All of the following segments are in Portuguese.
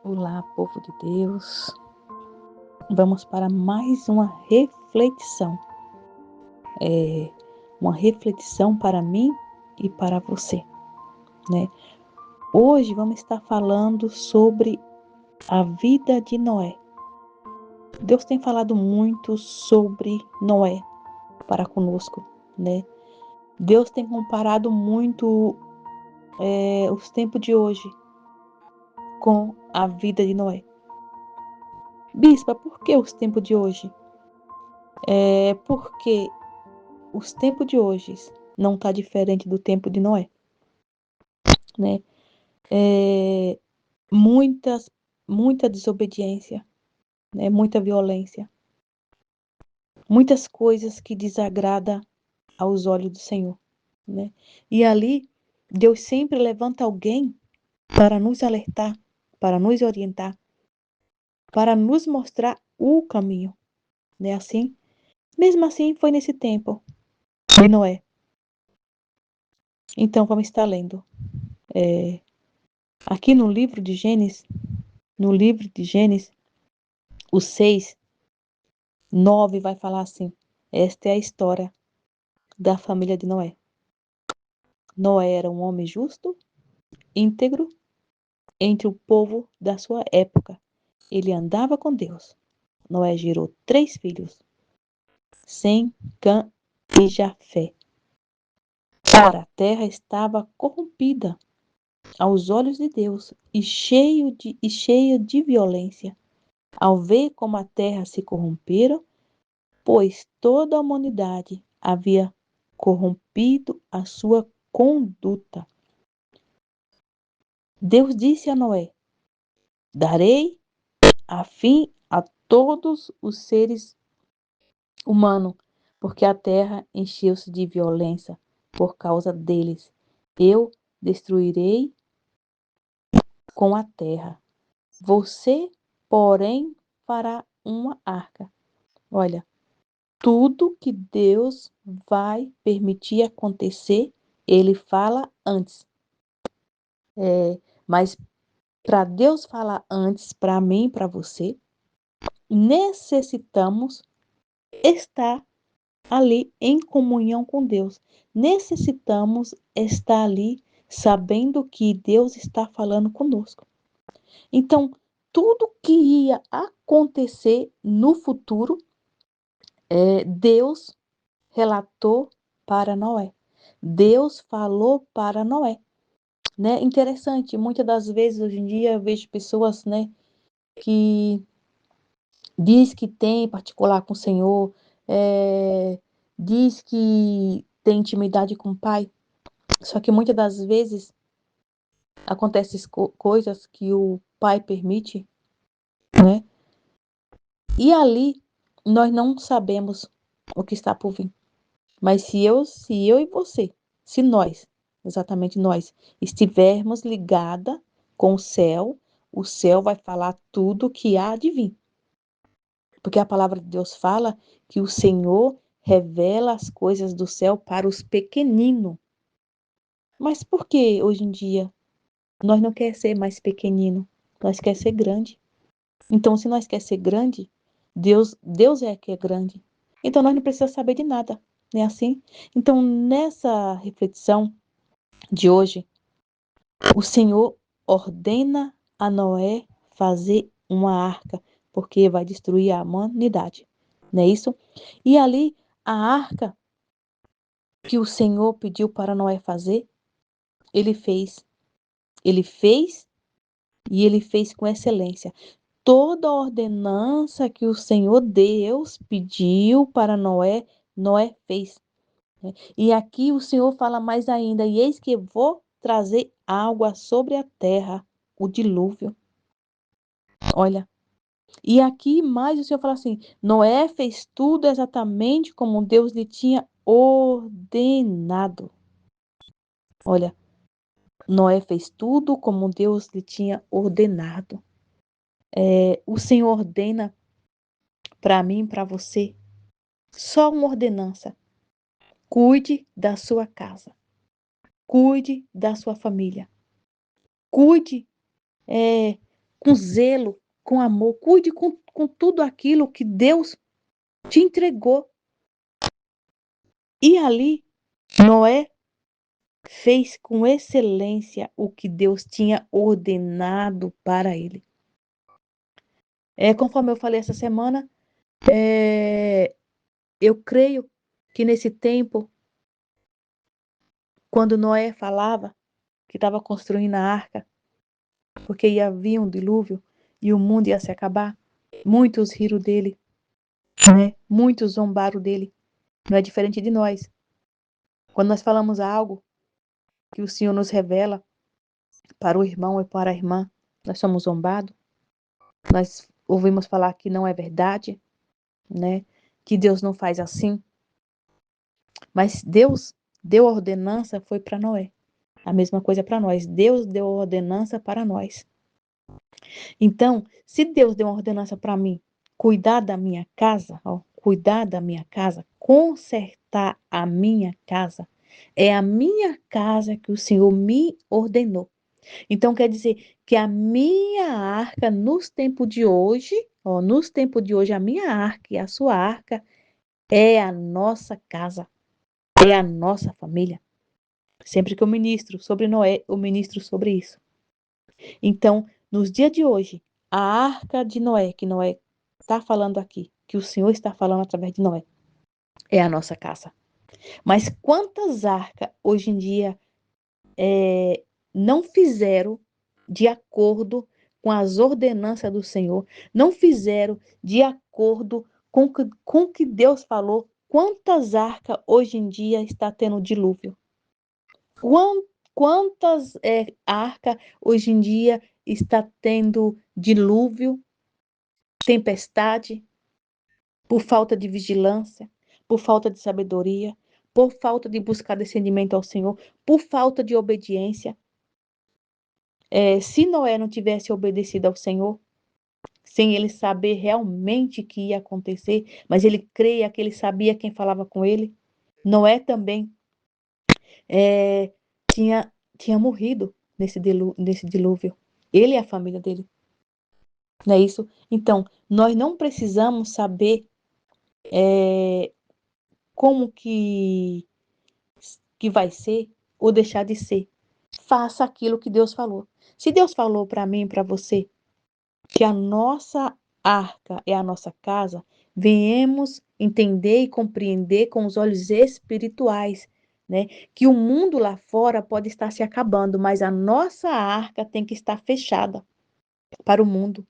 Olá, povo de Deus. Vamos para mais uma reflexão. Uma reflexão para mim e para você, né? Hoje vamos estar falando sobre a vida de Noé. Deus tem falado muito sobre Noé para conosco, né? Deus tem comparado muito os tempos de hoje com a vida de Noé. Bispa, por que os tempos de hoje? Porque os tempos de hoje não está diferente do tempo de Noé, né? Muita desobediência, né? Muita violência, muitas coisas que desagradam aos olhos do Senhor, né? E ali, Deus sempre levanta alguém para nos alertar, para nos orientar, para nos mostrar o caminho, né? Assim, mesmo assim, foi nesse tempo de Noé. Então, vamos estar lendo. Aqui no livro de Gênesis, o 6:9 vai falar assim: esta é a história da família de Noé. Noé era um homem justo, íntegro, entre o povo da sua época. Ele andava com Deus. Noé gerou 3 filhos, Sem, Cã e Jafé. Ora, a terra estava corrompida aos olhos de Deus e cheia de violência. Ao ver como a terra se corrompera, pois toda a humanidade havia corrompido a sua conduta. Deus disse a Noé: darei a fim a todos os seres humanos, porque a terra encheu-se de violência por causa deles. Eu destruirei com a terra. Você, porém, fará uma arca. Olha, tudo que Deus vai permitir acontecer, Ele fala antes. Mas para Deus falar antes, para mim, para você, necessitamos estar ali em comunhão com Deus. Necessitamos estar ali sabendo que Deus está falando conosco. Então, tudo que ia acontecer no futuro, Deus relatou para Noé. Deus falou para Noé, né? Interessante, muitas das vezes hoje em dia eu vejo pessoas, né, que diz que tem particular com o Senhor, diz que tem intimidade com o Pai, só que muitas das vezes acontecem coisas que o Pai permite, né? E ali nós não sabemos o que está por vir. Mas se eu e você, se nós, exatamente nós, estivermos ligada com o céu vai falar tudo que há de vir. Porque a palavra de Deus fala que o Senhor revela as coisas do céu para os pequeninos. Mas por que hoje em dia nós não quer ser mais pequenino? Nós quer ser grande. Então, se nós quer ser grande, Deus é que é grande. Então, nós não precisamos saber de nada, não é assim? Então, nessa reflexão de hoje, o Senhor ordena a Noé fazer uma arca, porque vai destruir a humanidade, não é isso? E ali, a arca que o Senhor pediu para Noé fazer, ele fez. Ele fez e ele fez com excelência. Toda a ordenança que o Senhor Deus pediu para Noé, Noé fez. E aqui o Senhor fala mais ainda: e eis que vou trazer água sobre a terra, o dilúvio. Olha, e aqui mais o Senhor fala assim: Noé fez tudo exatamente como Deus lhe tinha ordenado. Olha, Noé fez tudo como Deus lhe tinha ordenado. O Senhor ordena para mim e para você só uma ordenança: cuide da sua casa, cuide da sua família, cuide com zelo, com amor. Cuide com tudo aquilo que Deus te entregou. E ali, Noé fez com excelência o que Deus tinha ordenado para ele. Conforme eu falei essa semana, eu creio que nesse tempo, quando Noé falava que estava construindo a arca, porque ia vir um dilúvio e o mundo ia se acabar, muitos riram dele, né? Muitos zombaram dele. Não é diferente de nós. Quando nós falamos algo que o Senhor nos revela para o irmão e para a irmã, nós somos zombados. Nós ouvimos falar que não é verdade, né? Que Deus não faz assim. Mas Deus deu a ordenança, foi para Noé. A mesma coisa para nós. Deus deu a ordenança para nós. Então, se Deus deu uma ordenança para mim, cuidar da minha casa, cuidar da minha casa, consertar a minha casa, é a minha casa que o Senhor me ordenou. Então, quer dizer que a minha arca, nos tempos de hoje, a minha arca e a sua arca é a nossa casa, é a nossa família. Sempre que eu ministro sobre Noé, eu ministro sobre isso. Então, nos dias de hoje, a arca de Noé, que Noé está falando aqui, que o Senhor está falando através de Noé, é a nossa casa. Mas quantas arcas hoje em dia não fizeram de acordo com as ordenanças do Senhor, não fizeram de acordo com o que Deus falou? Quantas arcas hoje em dia está tendo dilúvio? Quantas arcas hoje em dia está tendo dilúvio, tempestade, por falta de vigilância, por falta de sabedoria, por falta de buscar discernimento ao Senhor, por falta de obediência? Se Noé não tivesse obedecido ao Senhor, sem ele saber realmente o que ia acontecer, mas ele creia que ele sabia quem falava com ele, Noé também é, tinha morrido nesse dilúvio. Ele e a família dele. Não é isso? Então, nós não precisamos saber como que vai ser ou deixar de ser. Faça aquilo que Deus falou. Se Deus falou para mim e para você que a nossa arca é a nossa casa, venhamos entender e compreender com os olhos espirituais, né? Que o mundo lá fora pode estar se acabando, mas a nossa arca tem que estar fechada para o mundo,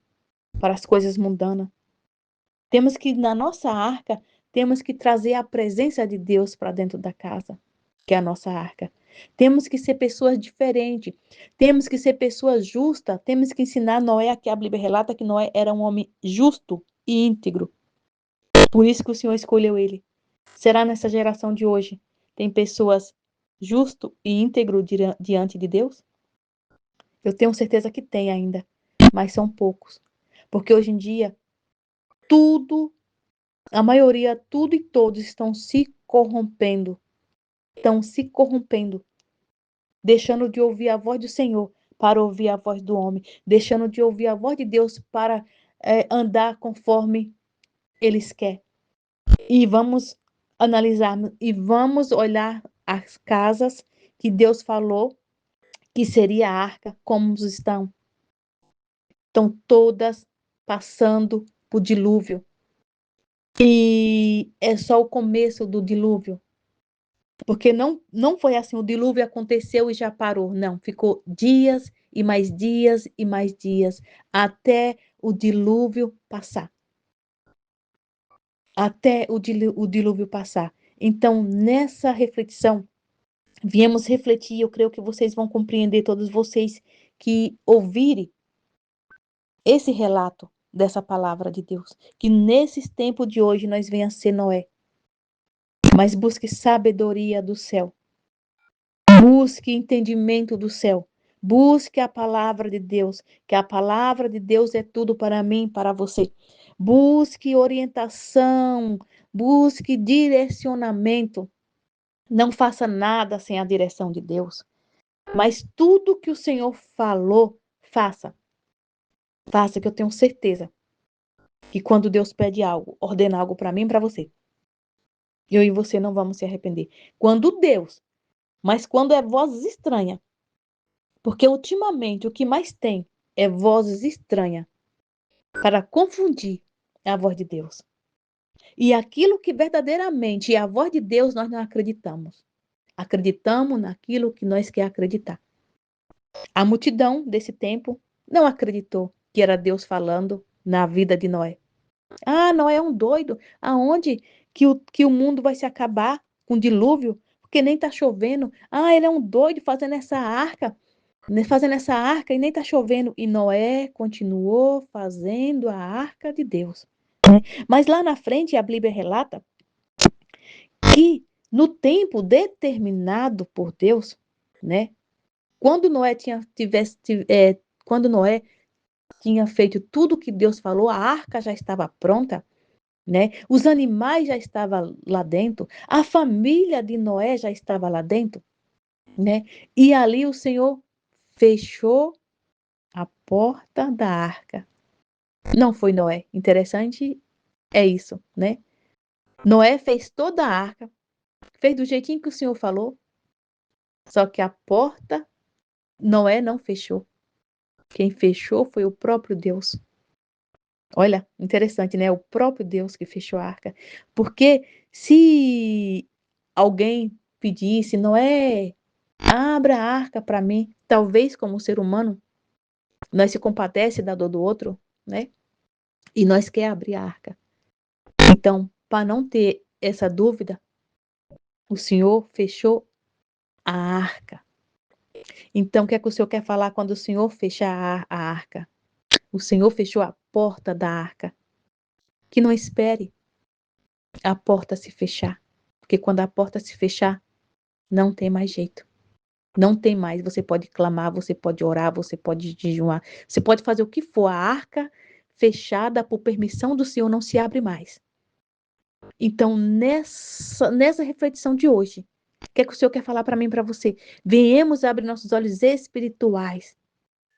para as coisas mundanas. Temos que, na nossa arca, temos que trazer a presença de Deus para dentro da casa, que é a nossa arca. Temos que ser pessoas diferentes, temos que ser pessoas justas, temos que ensinar Noé, que a Bíblia relata que Noé era um homem justo e íntegro. Por isso que o Senhor escolheu ele. Será nessa geração de hoje, tem pessoas justo e íntegro diante de Deus? Eu tenho certeza que tem ainda, mas são poucos. Porque hoje em dia, tudo, a maioria, tudo e todos estão se corrompendo. Estão se corrompendo, deixando de ouvir a voz do Senhor para ouvir a voz do homem, deixando de ouvir a voz de Deus para andar conforme eles querem. E vamos analisar e vamos olhar as casas que Deus falou que seria a arca, como estão. Estão todas passando por dilúvio. E é só o começo do dilúvio. Porque não foi assim, o dilúvio aconteceu e já parou. Não, ficou dias e mais dias e mais dias, até o dilúvio passar. Até o dilúvio passar. Então, nessa reflexão, viemos refletir, eu creio que vocês vão compreender, todos vocês que ouvirem esse relato dessa palavra de Deus, que nesses tempos de hoje nós venha ser Noé, mas busque sabedoria do céu. Busque entendimento do céu. Busque a palavra de Deus, que a palavra de Deus é tudo para mim, para você. Busque orientação, busque direcionamento. Não faça nada sem a direção de Deus. Mas tudo que o Senhor falou, faça. Faça, que eu tenho certeza que quando Deus pede algo, ordena algo para mim e para você, eu e você não vamos se arrepender. Mas quando é vozes estranhas, porque ultimamente o que mais tem é vozes estranhas para confundir a voz de Deus. E aquilo que verdadeiramente é a voz de Deus, nós não acreditamos. Acreditamos naquilo que nós quer acreditar. A multidão desse tempo não acreditou que era Deus falando na vida de Noé. Ah, Noé é um doido. Aonde que o mundo vai se acabar com dilúvio? Porque nem está chovendo. Ah, ele é um doido fazendo essa arca e nem está chovendo. E Noé continuou fazendo a arca de Deus. Mas lá na frente a Bíblia relata que no tempo determinado por Deus, né? Quando Noé quando Noé tinha feito tudo o que Deus falou, a arca já estava pronta, né? Os animais já estavam lá dentro, a família de Noé já estava lá dentro, né? E ali o Senhor fechou a porta da arca. Não foi Noé. Interessante é isso, né? Noé fez toda a arca, fez do jeitinho que o Senhor falou, só que a porta Noé não fechou. Quem fechou foi o próprio Deus. Olha, interessante, né? O próprio Deus que fechou a arca. Porque se alguém pedisse, Noé, abra a arca para mim, talvez como ser humano, nós se compadece da dor do outro, né? E nós quer abrir a arca. Então, para não ter essa dúvida, o Senhor fechou a arca. Então, o que é que o Senhor quer falar quando o Senhor fecha a arca? O Senhor fechou a porta da arca. Que não espere a porta se fechar. Porque quando a porta se fechar, não tem mais jeito. Não tem mais. Você pode clamar, você pode orar, você pode jejuar, você pode fazer o que for. A arca fechada por permissão do Senhor não se abre mais. Então, nessa reflexão de hoje, o que é que o Senhor quer falar para mim e para você? Venhamos abrir nossos olhos espirituais.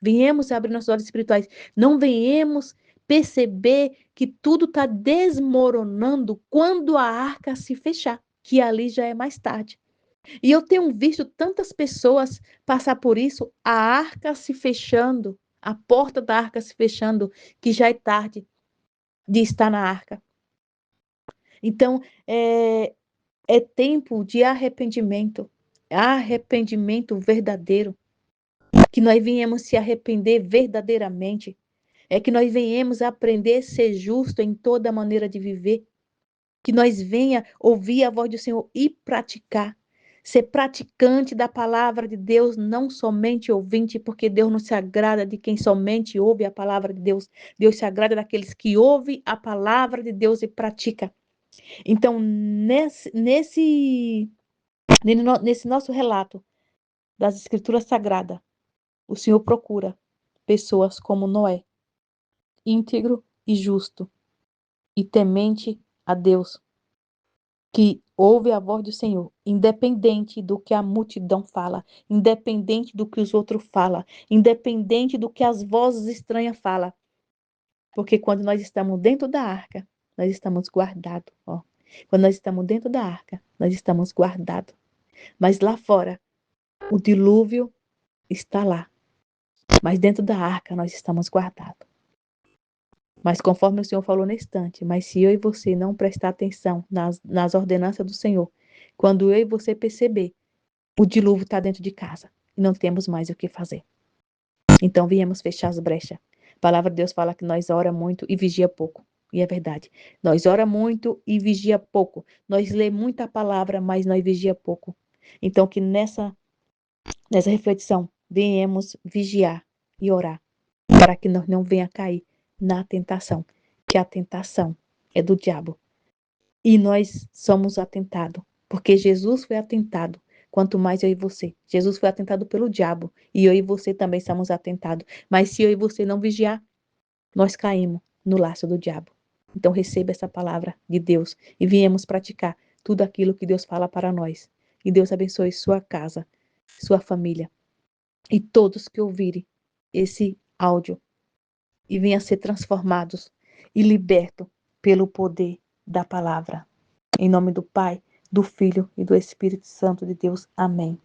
Venhamos abrir nossos olhos espirituais. Não venhamos perceber que tudo está desmoronando quando a arca se fechar, que ali já é mais tarde. E eu tenho visto tantas pessoas passar por isso, a arca se fechando, a porta da arca se fechando, que já é tarde de estar na arca. Então, é tempo de arrependimento verdadeiro, que nós venhamos se arrepender verdadeiramente, é que nós venhamos aprender a ser justo em toda maneira de viver, que nós venha ouvir a voz do Senhor e praticar, ser praticante da palavra de Deus, não somente ouvinte, porque Deus não se agrada de quem somente ouve a palavra de Deus, Deus se agrada daqueles que ouvem a palavra de Deus e pratica. Então, nesse nosso relato das Escrituras Sagradas, o Senhor procura pessoas como Noé, íntegro e justo, e temente a Deus, que ouve a voz do Senhor, independente do que a multidão fala, independente do que os outros falam, independente do que as vozes estranhas falam. Porque quando nós estamos dentro da arca, nós estamos guardados. Ó. Quando nós estamos dentro da arca, nós estamos guardados. Mas lá fora, o dilúvio está lá. Mas dentro da arca, nós estamos guardados. Mas conforme o Senhor falou na instante, mas se eu e você não prestar atenção nas ordenanças do Senhor, quando eu e você perceber, o dilúvio está dentro de casa e não temos mais o que fazer. Então viemos fechar as brechas. A palavra de Deus fala que nós ora muito e vigia pouco. E é verdade. Nós ora muito e vigia pouco. Nós lê muita palavra, mas nós vigia pouco. Então que nessa reflexão venhamos vigiar e orar para que nós não venha cair na tentação, que a tentação é do diabo. E nós somos atentados, porque Jesus foi atentado, quanto mais eu e você. Jesus foi atentado pelo diabo, e eu e você também somos atentados. Mas se eu e você não vigiar, nós caímos no laço do diabo. Então receba essa palavra de Deus e viemos praticar tudo aquilo que Deus fala para nós. E Deus abençoe sua casa, sua família e todos que ouvirem esse áudio. e venham a ser transformados e libertos pelo poder da palavra. Em nome do Pai, do Filho e do Espírito Santo de Deus. Amém.